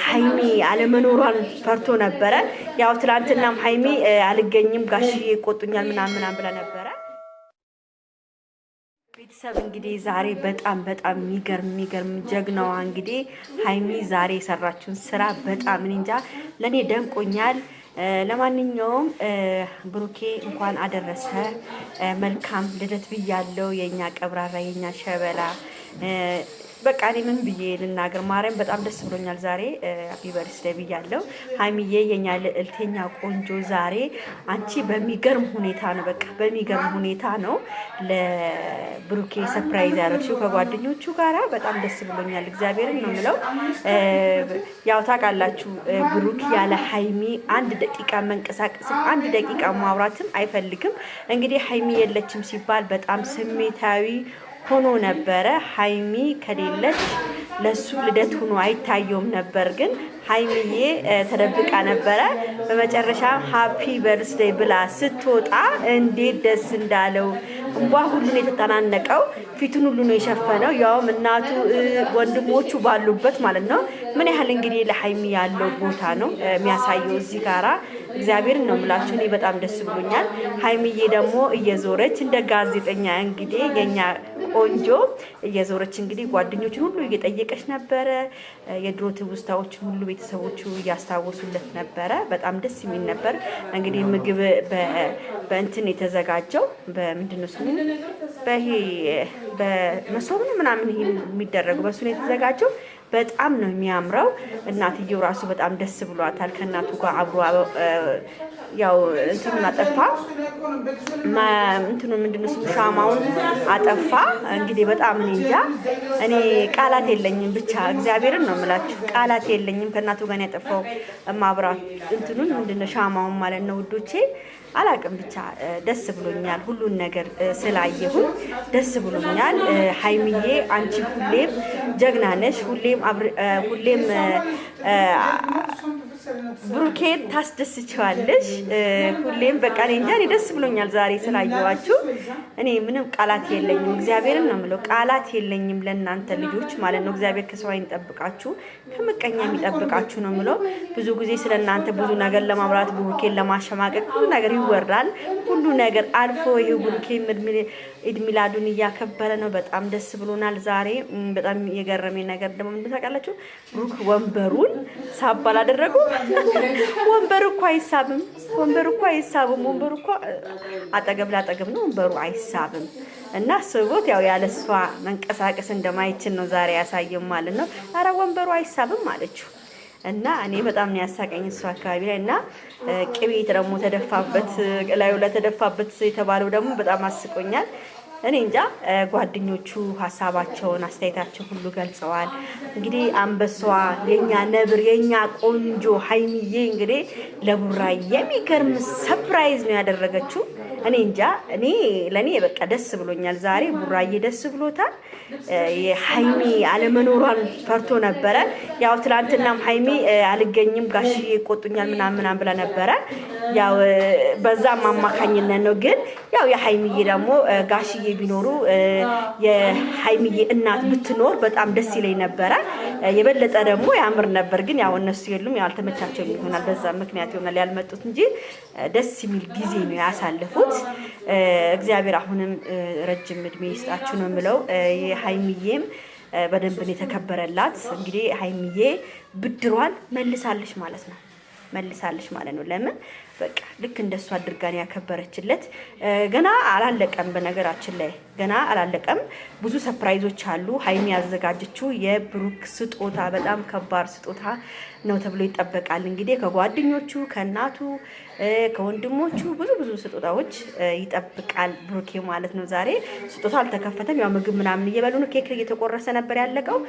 ሃይሚ አለመኖሯን ፈርቶ ነበረ። ያው ትላንትናም ሃይሚ አልገኝም ጋሽዬ ይቆጡኛል ምናምን ብላ ነበረ። ቤተሰብ እንግዲህ ዛሬ በጣም የሚገርም ጀግናዋ እንግዲህ ሃይሚ ዛሬ የሰራችውን ስራ በጣም እንጃ ለኔ ደንቆኛል። ለማንኛውም ብሩኬ እንኳን አደረሰ መልካም ልደት ብያለሁ። የኛ ቀብራራ የኛ ሸበላ በቃ እኔ ምን ብዬ ልናገር? ማርያም በጣም ደስ ብሎኛል ዛሬ ሃፒ በርዝዴይ ብያለሁ። ሃይሚዬ የኛ ልዕልተኛ ቆንጆ ዛሬ አንቺ በሚገርም ሁኔታ ነው በሚገርም ሁኔታ ነው ለብሩኬ ሰርፕራይዝ ያደረግሽው ከጓደኞቹ ጋራ በጣም ደስ ብሎኛል። እግዚአብሔርን ነው የምለው። ያው ታውቃላችሁ ብሩክ ያለ ሃይሚ አንድ ደቂቃ መንቀሳቀስ አንድ ደቂቃ ማውራትም አይፈልግም። እንግዲህ ሃይሚ የለችም ሲባል በጣም ስሜታዊ ሆኖ ነበረ። ሃይሚ ከሌለች ለሱ ልደት ሆኖ አይታየውም ነበር። ግን ሃይሚዬ ተደብቃ ነበረ። በመጨረሻ ሃፒ በርዝዴይ ብላ ስትወጣ እንዴት ደስ እንዳለው እንባ ሁሉ የተጠናነቀው ፊቱን ሁሉ ነው የሸፈነው። ያውም እናቱ ወንድሞቹ ባሉበት ማለት ነው። ምን ያህል እንግዲህ ለሃይሚ ያለው ቦታ ነው የሚያሳየው እዚህ ጋራ። እግዚአብሔርን ነው የምላችሁ። እኔ በጣም ደስ ብሎኛል። ሃይሚዬ ደግሞ እየዞረች እንደ ጋዜጠኛ እንግዲህ የኛ ቆንጆ እየዞረች እንግዲህ ጓደኞችን ሁሉ እየጠየቀች ነበረ። የድሮ ትውስታዎችን ሁሉ ቤተሰቦቹ እያስታወሱለት ነበረ። በጣም ደስ የሚል ነበር። እንግዲህ ምግብ በእንትን የተዘጋጀው በምንድነው ስሙ በመሶብ ምናምን ይሄ የሚደረገው በሱ ነው የተዘጋጀው። በጣም ነው የሚያምረው። እናትየው ራሱ በጣም ደስ ብሏታል። ከእናቱ ጋር አብሮ ያው እንትኑን አጠፋ እንትኑ ምንድነው ስሙ ሻማውን አጠፋ። እንግዲህ በጣም እንጃ እኔ ቃላት የለኝም። ብቻ እግዚአብሔርን ነው የምላችሁ ቃላት የለኝም። ከእናቱ ጋር ያጠፋው ማብራት እንትኑን ምንድነው ሻማውን ማለት ነው ውዶቼ። አላቅም ብቻ ደስ ብሎኛል። ሁሉን ነገር ስላየሁ ደስ ብሎኛል። ሃይሚዬ አንቺ ሁሌም ጀግና ነሽ። ሁሌም ብሩኬን ታስደስቸዋለሽ። ሁሌም በቃ እኔ እንጃ እኔ ደስ ብሎኛል ዛሬ ስላየዋችሁ። እኔ ምንም ቃላት የለኝም። እግዚአብሔርን ነው የምለው ቃላት የለኝም ለእናንተ ልጆች ማለት ነው። እግዚአብሔር ከሰው ይጠብቃችሁ ከምቀኛ የሚጠብቃችሁ ነው የምለው። ብዙ ጊዜ ስለእናንተ ብዙ ነገር ለማብራት ብሩኬን ለማሸማቀቅ ብዙ ነገር ይወራል። ሁሉ ነገር አልፎ ይሄ ብሩኬን ኢድሚላዱን እያከበረ ነው። በጣም ደስ ብሎናል ዛሬ። በጣም የገረመኝ ነገር ደግሞ ምን ታውቃላችሁ? ብሩክ ወንበሩን ሳባል አደረጉ። ወንበር እኮ አይሳብም። ወንበሩ እኮ አጠገብ ላጠገብ ነው። ወንበሩ አይሳብም። እና ስቦት ያው ያለሷ መንቀሳቀስ እንደማይችል ነው ዛሬ ያሳየው ማለት ነው። አረ ወንበሩ አይሳብም አለችው። እና እኔ በጣም ነው ያሳቀኝ እሱ አካባቢ ላይ። እና ቅቤ ደግሞ ተደፋበት ላዩ ለተደፋበት የተባለው ደግሞ በጣም አስቆኛል። እኔ እንጃ ጓደኞቹ ሀሳባቸውን አስተያየታቸውን ሁሉ ገልጸዋል። እንግዲህ አንበሷ የኛ ነብር የኛ ቆንጆ ሃይሚዬ እንግዲህ ለቡራ የሚገርም ሰርፕራይዝ ነው ያደረገችው። እኔ እንጃ ለኔ በቃ ደስ ብሎኛል ዛሬ። ቡራዬ ደስ ብሎታል። የሃይሚ አለመኖሯን ፈርቶ ነበረ። ያው ትላንትናም ሃይሚ አልገኝም ጋሽዬ ይቆጡኛል ምናምን ብላ ነበረ። ያው በዛም አማካኝነት ነው። ግን ያው የሃይሚዬ ደግሞ ጋሽዬ ቢኖሩ የሃይሚዬ እናት ብትኖር በጣም ደስ ይለኝ ነበረ። የበለጠ ደግሞ ያምር ነበር። ግን ያው እነሱ የሉም፣ ያው አልተመቻቸውም ይሆናል። በዛ ምክንያት ይሆናል ያልመጡት እንጂ ደስ የሚል ጊዜ ነው ያሳለፉት። እግዚአብሔር አሁንም ረጅም እድሜ ይስጣችሁ ነው የምለው። የሃይሚዬም በደንብ ነው የተከበረላት። እንግዲህ ሃይሚዬ ብድሯን መልሳለች ማለት ነው። ለምን በቃ ልክ እንደሱ አድርጋን ያከበረችለት። ገና አላለቀም። በነገራችን ላይ ገና አላለቀም። ብዙ ሰርፕራይዞች አሉ። ሃይሚ ያዘጋጀችው የብሩክ ስጦታ በጣም ከባድ ስጦታ ነው ተብሎ ይጠበቃል። እንግዲህ ከጓደኞቹ፣ ከእናቱ፣ ከወንድሞቹ ብዙ ስጦታዎች ይጠብቃል ብሩኬ ማለት ነው። ዛሬ ስጦታ አልተከፈተም። ያው ምግብ ምናምን እየበሉ ነው። ኬክ እየተቆረሰ ነበር ያለቀው።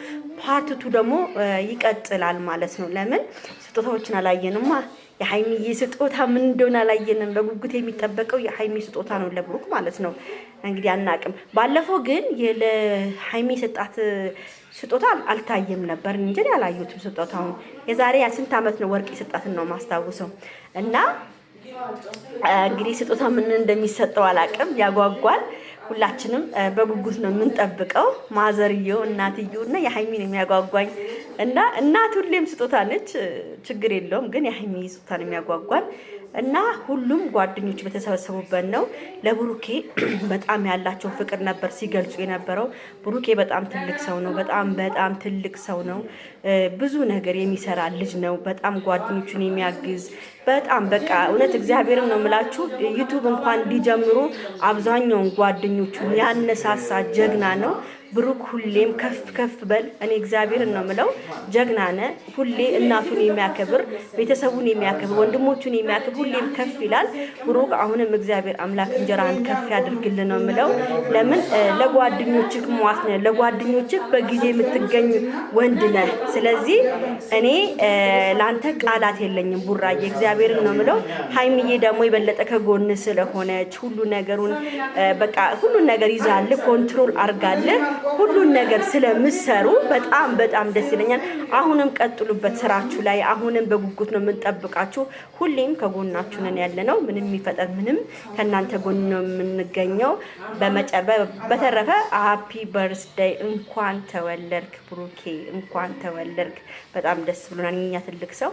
ፓርቲቱ ደግሞ ይቀጥላል ማለት ነው። ለምን ስጦታዎችን አላየንማ። የሃይሚዬ ስጦታ ምን እንደሆነ አላየንም። በጉጉት የሚጠበቀው የሃይሚ ስጦታ ነው ለብሩክ ማለት ነው። እንግዲህ አናቅም። ባለፈው ግን ለሃይሚ ሰጣት ስጦታ አልታየም ነበር እንጂ ያላዩትም ስጦታውን። የዛሬ ስንት ዓመት ነው ወርቅ የሰጣትን ነው ማስታውሰው። እና እንግዲህ ስጦታ ምን እንደሚሰጠው አላቅም። ያጓጓል። ሁላችንም በጉጉት ነው የምንጠብቀው። ማዘርየው እናትየው እና የሃይሚን የሚያጓጓኝ እና እናት ሁሌም ስጦታ ነች ችግር የለውም ግን የሀይሚ ስጦታን የሚያጓጓን እና ሁሉም ጓደኞች በተሰበሰቡበት ነው ለብሩኬ በጣም ያላቸው ፍቅር ነበር ሲገልጹ የነበረው ብሩኬ በጣም ትልቅ ሰው ነው በጣም ትልቅ ሰው ነው ብዙ ነገር የሚሰራ ልጅ ነው በጣም ጓደኞቹን የሚያግዝ በጣም በቃ እውነት እግዚአብሔርን ነው የምላችሁ ዩቲዩብ እንኳን ሊጀምሩ አብዛኛውን ጓደኞቹን ያነሳሳ ጀግና ነው ብሩክ ሁሌም ከፍ በል እኔ እግዚአብሔርን ነው የምለው ጀግና ነህ ሁሌ እናቱን የሚያከብር ቤተሰቡን የሚያከብር ወንድሞቹን የሚያከብር ሁሌም ከፍ ይላል ብሩክ አሁንም እግዚአብሔር አምላክ እንጀራን ከፍ ያድርግልን ነው የምለው ለምን ለጓደኞችህ ሟት ነህ ለጓደኞችህ በጊዜ የምትገኝ ወንድ ነህ ስለዚህ እኔ ላንተ ቃላት የለኝም ቡራዬ እግዚአብሔርን ነው የምለው ሃይሚዬ ደግሞ ይበለጠ ከጎን ስለሆነች ሁሉ ነገሩን በቃ ሁሉ ነገር ይዛል ኮንትሮል አርጋለ ሁሉን ነገር ስለምሰሩ በጣም ደስ ይለኛል አሁንም ቀጥሉበት ስራችሁ ላይ አሁንም በጉጉት ነው የምንጠብቃችሁ ሁሌም ከጎናችሁ ነን ያለነው ምንም የሚፈጠር ምንም ከናንተ ጎን ነው የምንገኘው በተረፈ ሃፒ በርዝዴይ እንኳን ተወለድክ ብሩኬ እንኳን ተወለድክ በጣም ደስ ብሎናል እኛ ትልቅ ሰው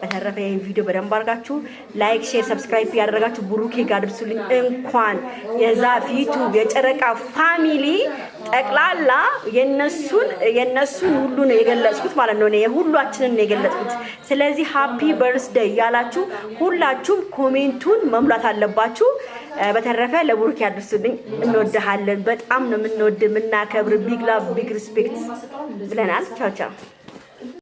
በተረፈ ይሄን ቪዲዮ በደንብ አድርጋችሁ ላይክ ሼር ሰብስክራይብ ያደረጋችሁ ብሩኬ ጋር ድርሱልኝ እንኳን የዛፍ ዩቲዩብ የጨረቃ ፋሚሊ ጠቅላላ የነሱን ሁሉ ነው የገለጽኩት ማለት ነው የሁላችንን ነው የገለጽኩት ስለዚህ ሃፒ በርዝዴይ ያላችሁ ሁላችሁም ኮሜንቱን መሙላት አለባችሁ በተረፈ ለብሩኬ ያድርሱልኝ እንወድሃለን በጣም ነው የምንወድ የምናከብር ቢግ ላቭ ቢግ ሪስፔክት ብለናል ቻው